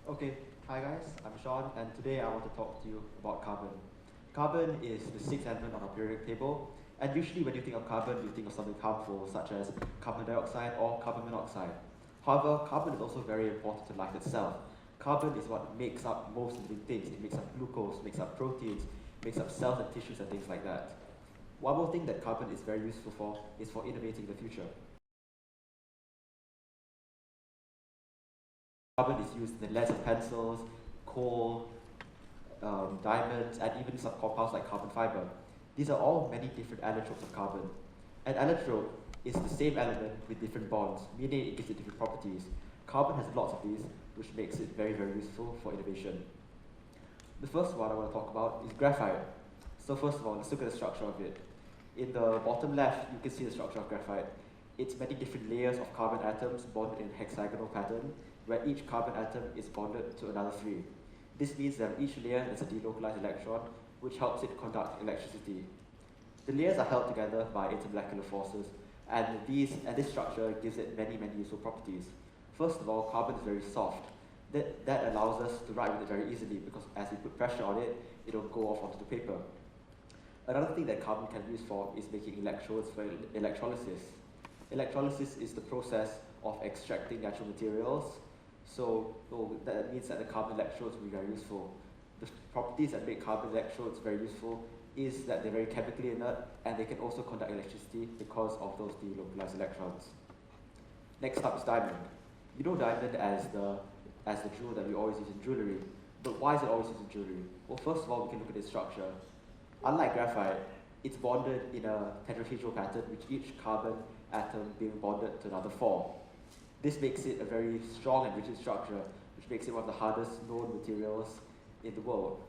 Okay, hi guys, I'm Sean, and today I want to talk to you about carbon. Carbon is the sixth element on our periodic table, and usually when you think of carbon, you think of something harmful, such as carbon dioxide or carbon monoxide. However, carbon is also very important to life itself. Carbon is what makes up most living things. It makes up glucose, makes up proteins, makes up cells and tissues and things like that. One more thing that carbon is very useful for is for innovating the future. Carbon is used in the leads of pencils, coal, diamonds, and even some compounds like carbon fiber. These are all many different allotropes of carbon. An allotrope is the same element with different bonds, meaning it gives it different properties. Carbon has lots of these, which makes it very, very useful for innovation. The first one I want to talk about is graphite. So first of all, let's look at the structure of it. In the bottom left, you can see the structure of graphite. It's many different layers of carbon atoms bonded in hexagonal pattern, where each carbon atom is bonded to another three. This means that each layer is a delocalized electron, which helps it conduct electricity. The layers are held together by intermolecular forces, and this structure gives it many, many useful properties. First of all, carbon is very soft. That allows us to write with it very easily, because as we put pressure on it, it'll go off onto the paper. Another thing that carbon can be used for is making electrodes for electrolysis. Electrolysis is the process of extracting natural materials, so that means that the carbon electrodes will be very useful. The properties that make carbon electrodes very useful is that they're very chemically inert, and they can also conduct electricity because of those delocalized electrons. Next up is diamond. You know diamond as the jewel that we always use in jewelry, but why is it always used in jewelry? Well, first of all, we can look at its structure. Unlike graphite, it's bonded in a tetrahedral pattern, with each carbon atom being bonded to another four. This makes it a very strong and rigid structure, which makes it one of the hardest known materials in the world.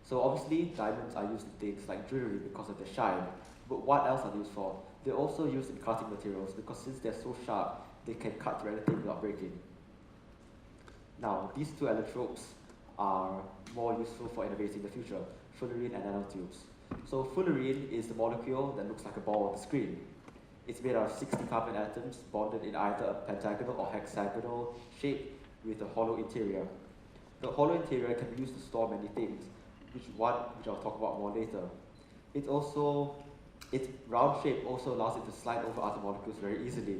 So obviously, diamonds are used in things like jewelry because of their shine, but what else are they used for? They're also used in cutting materials, because since they're so sharp, they can cut through anything without breaking. Now, these two allotropes are more useful for innovating the future: fullerene and nanotubes. So fullerene is the molecule that looks like a ball on the screen. It's made out of 60 carbon atoms bonded in either a pentagonal or hexagonal shape with a hollow interior. The hollow interior can be used to store many things, which I'll talk about more later. Its round shape also allows it to slide over other molecules very easily,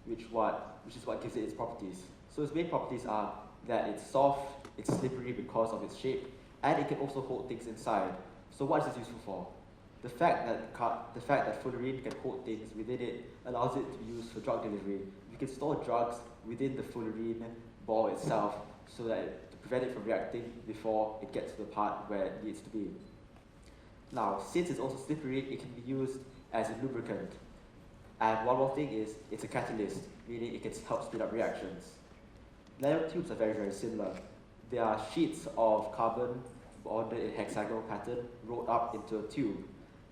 which is what gives it its properties. So its main properties are that it's soft, it's slippery because of its shape, and it can also hold things inside. So what is this useful for? The fact that fullerene can hold things within it allows it to be used for drug delivery. You can store drugs within the fullerene ball itself, so that to prevent it from reacting before it gets to the part where it needs to be. Now, since it's also slippery, it can be used as a lubricant. And one more thing is, it's a catalyst, meaning it can help speed up reactions. Nanotubes are very, very similar. They are sheets of carbon bonded in hexagonal pattern rolled up into a tube.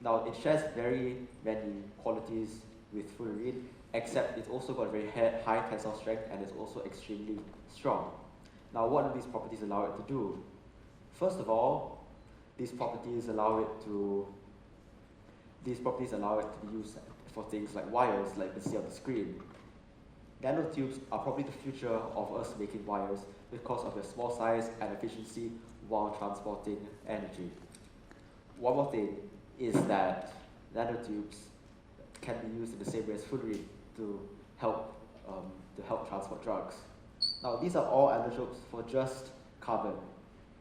Now, it shares very many qualities with fullerene, except it's also got a very high tensile strength, and it's also extremely strong. Now, what do these properties allow it to do? First of all, these properties allow it to be used for things like wires, like you can see on the screen. Nanotubes are probably the future of us making wires because of their small size and efficiency while transporting energy. One more thing is that nanotubes can be used in the same way as fullerene to help transport drugs. Now, these are all allotropes for just carbon.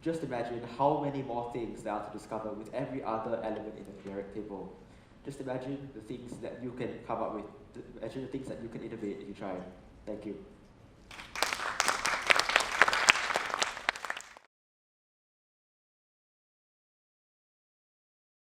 Just imagine how many more things there are to discover with every other element in the periodic table. Just imagine the things that you can come up with, imagine the things that you can innovate if you try. Thank you.